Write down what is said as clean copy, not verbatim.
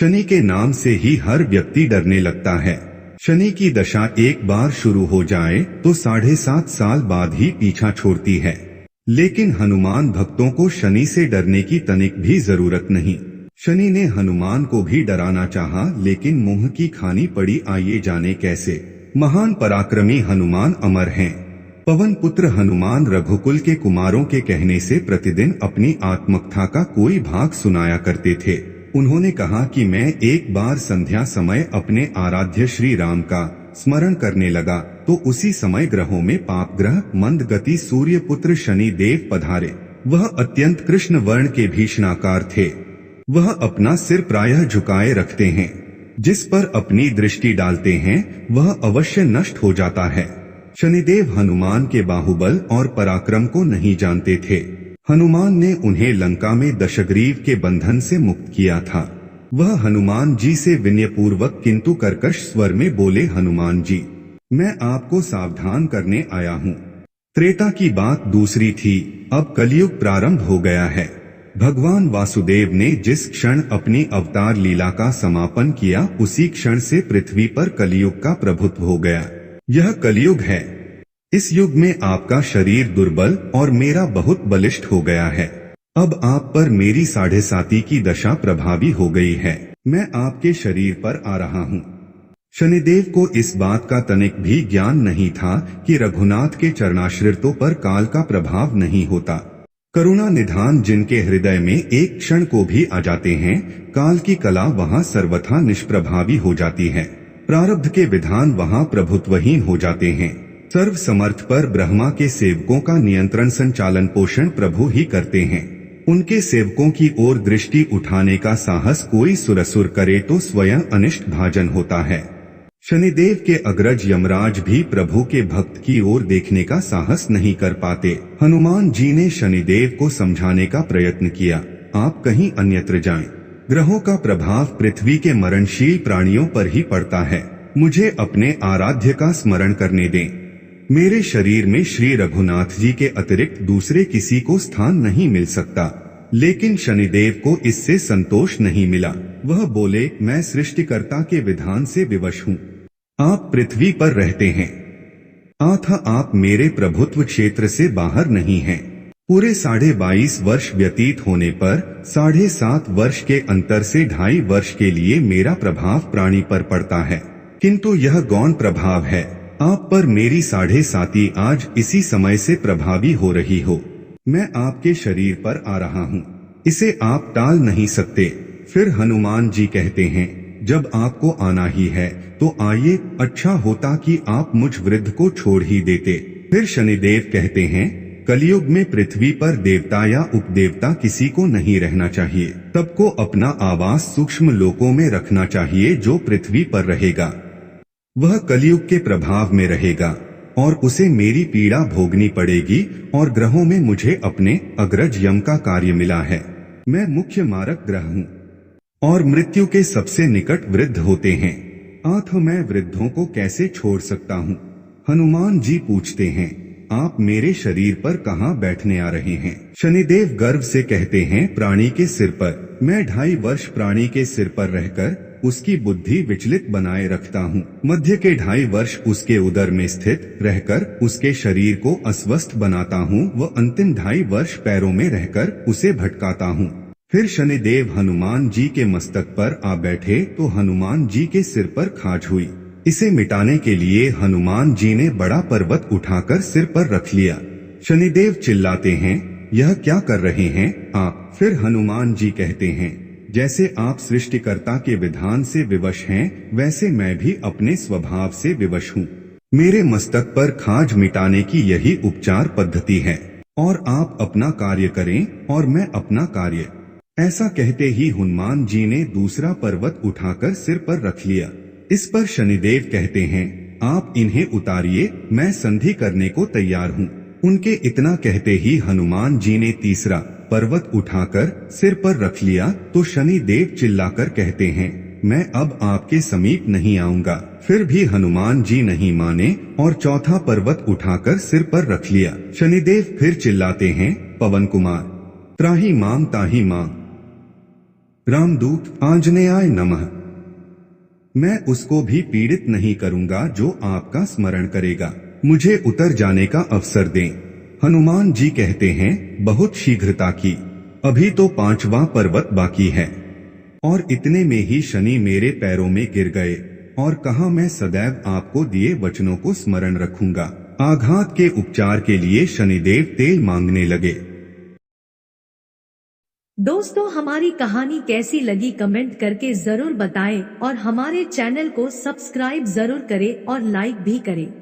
शनि के नाम से ही हर व्यक्ति डरने लगता है। शनि की दशा एक बार शुरू हो जाए तो 7.5 साल बाद ही पीछा छोड़ती है। लेकिन हनुमान भक्तों को शनि से डरने की तनिक भी जरूरत नहीं। शनि ने हनुमान को भी डराना चाहा, लेकिन मुंह की खानी पड़ी। आइए जाने कैसे। महान पराक्रमी हनुमान अमर हैं। पवन पुत्र हनुमान रघुकुल के कुमारों के कहने से प्रतिदिन अपनी आत्मकथा का कोई भाग सुनाया करते थे। उन्होंने कहा कि मैं एक बार संध्या समय अपने आराध्य श्री राम का स्मरण करने लगा तो उसी समय ग्रहों में पाप ग्रह मंद गति सूर्य पुत्र शनि देव पधारे। वह अत्यंत कृष्ण वर्ण के भीषणाकार थे। वह अपना सिर प्रायः झुकाए रखते हैं। जिस पर अपनी दृष्टि डालते हैं वह अवश्य नष्ट हो जाता है। शनिदेव हनुमान के बाहुबल और पराक्रम को नहीं जानते थे। हनुमान ने उन्हें लंका में दशग्रीव के बंधन से मुक्त किया था। वह हनुमान जी से विनयपूर्वक किंतु कर्कश स्वर में बोले, हनुमान जी, मैं आपको सावधान करने आया हूँ। त्रेता की बात दूसरी थी, अब कलयुग प्रारंभ हो गया है। भगवान वासुदेव ने जिस क्षण अपनी अवतार लीला का समापन किया उसी क्षण से पृथ्वी पर कलयुग का प्रभुत्व हो गया। यह कलयुग है। इस युग में आपका शरीर दुर्बल और मेरा बहुत बलिष्ठ हो गया है। अब आप पर मेरी 7.5 की दशा प्रभावी हो गई है। मैं आपके शरीर पर आ रहा हूँ। शनिदेव को इस बात का तनिक भी ज्ञान नहीं था कि रघुनाथ के चरणाश्रितों पर काल का प्रभाव नहीं होता। करुणा निधान जिनके हृदय में एक क्षण को भी आ जाते हैं, काल की कला वहाँ सर्वथा निष्प्रभावी हो जाती है। प्रारब्ध के विधान वहाँ प्रभुत्वहीन हो जाते हैं। सर्व समर्थ पर ब्रह्मा के सेवकों का नियंत्रण संचालन पोषण प्रभु ही करते हैं। उनके सेवकों की ओर दृष्टि उठाने का साहस कोई सुरसुर करे तो स्वयं अनिष्ट भाजन होता है। शनिदेव के अग्रज यमराज भी प्रभु के भक्त की ओर देखने का साहस नहीं कर पाते। हनुमान जी ने शनिदेव को समझाने का प्रयत्न किया, आप कहीं अन्यत्र जाएं। ग्रहों का प्रभाव पृथ्वी के मरणशील प्राणियों पर ही पड़ता है। मुझे अपने आराध्य का स्मरण करने दें। मेरे शरीर में श्री रघुनाथ जी के अतिरिक्त दूसरे किसी को स्थान नहीं मिल सकता। लेकिन शनिदेव को इससे संतोष नहीं मिला। वह बोले, मैं सृष्टिकर्ता के विधान से विवश हूँ। आप पृथ्वी पर रहते हैं, अतः आप मेरे प्रभुत्व क्षेत्र से बाहर नहीं हैं। पूरे 22.5 वर्ष व्यतीत होने पर 7.5 वर्ष के अंतर से 2.5 वर्ष के लिए मेरा प्रभाव प्राणी पर पड़ता है, किंतु यह गौण प्रभाव है। आप पर मेरी 7.5 आज इसी समय से प्रभावी हो रही हो। मैं आपके शरीर पर आ रहा हूँ, इसे आप टाल नहीं सकते। फिर हनुमान जी कहते हैं, जब आपको आना ही है तो आइए, अच्छा होता कि आप मुझ वृद्ध को छोड़ ही देते। फिर शनिदेव कहते हैं, कलयुग में पृथ्वी पर देवता या उपदेवता किसी को नहीं रहना चाहिए। सबको अपना आवास सूक्ष्म लोकों में रखना चाहिए। जो पृथ्वी पर रहेगा वह कलयुग के प्रभाव में रहेगा और उसे मेरी पीड़ा भोगनी पड़ेगी। और ग्रहों में मुझे अपने अग्रज यम का कार्य मिला है। मैं मुख्य मारक ग्रह हूँ और मृत्यु के सबसे निकट वृद्ध होते हैं, अतः मैं वृद्धों को कैसे छोड़ सकता हूँ। हनुमान जी पूछते हैं, आप मेरे शरीर पर कहाँ बैठने आ रहे हैं। शनिदेव गर्व से कहते हैं, प्राणी के सिर पर। मैं 2.5 वर्ष प्राणी के सिर पर रहकर उसकी बुद्धि विचलित बनाए रखता हूँ। मध्य के 2.5 वर्ष उसके उदर में स्थित रहकर उसके शरीर को अस्वस्थ बनाता हूँ। वह अंतिम 2.5 वर्ष पैरों में रहकर उसे भटकाता हूँ। फिर शनिदेव हनुमान जी के मस्तक पर आ बैठे तो हनुमान जी के सिर पर खाज हुई। इसे मिटाने के लिए हनुमान जी ने बड़ा पर्वत उठाकर सिर पर रख लिया। शनिदेव चिल्लाते हैं, यह क्या कर रहे हैं आप। फिर हनुमान जी कहते हैं, जैसे आप सृष्टिकर्ता के विधान से विवश हैं, वैसे मैं भी अपने स्वभाव से विवश हूँ। मेरे मस्तक पर खाज मिटाने की यही उपचार पद्धति है और आप अपना कार्य करें और मैं अपना कार्य। ऐसा कहते ही हनुमान जी ने दूसरा पर्वत उठाकर सिर पर रख लिया। इस पर शनिदेव कहते हैं, आप इन्हें उतारिए, मैं संधि करने को तैयार हूँ। उनके इतना कहते ही हनुमान जी ने तीसरा पर्वत उठाकर सिर पर रख लिया तो शनिदेव चिल्लाकर कहते हैं, मैं अब आपके समीप नहीं आऊंगा। फिर भी हनुमान जी नहीं माने और चौथा पर्वत उठाकर सिर पर रख लिया। शनिदेव फिर चिल्लाते हैं, पवन कुमार त्राही मांग ताही मांग। रामदूत आंजनेयाय नमः। मैं उसको भी पीड़ित नहीं करूंगा जो आपका स्मरण करेगा। मुझे उतर जाने का अवसर दें। हनुमान जी कहते हैं, बहुत शीघ्रता की, अभी तो 5वां पर्वत बाकी है। और इतने में ही शनि मेरे पैरों में गिर गए और कहा, मैं सदैव आपको दिए वचनों को स्मरण रखूंगा। आघात के उपचार के लिए शनिदेव तेल मांगने लगे। दोस्तों, हमारी कहानी कैसी लगी कमेंट करके जरूर बताएं और हमारे चैनल को सब्सक्राइब जरूर करें और लाइक भी करें।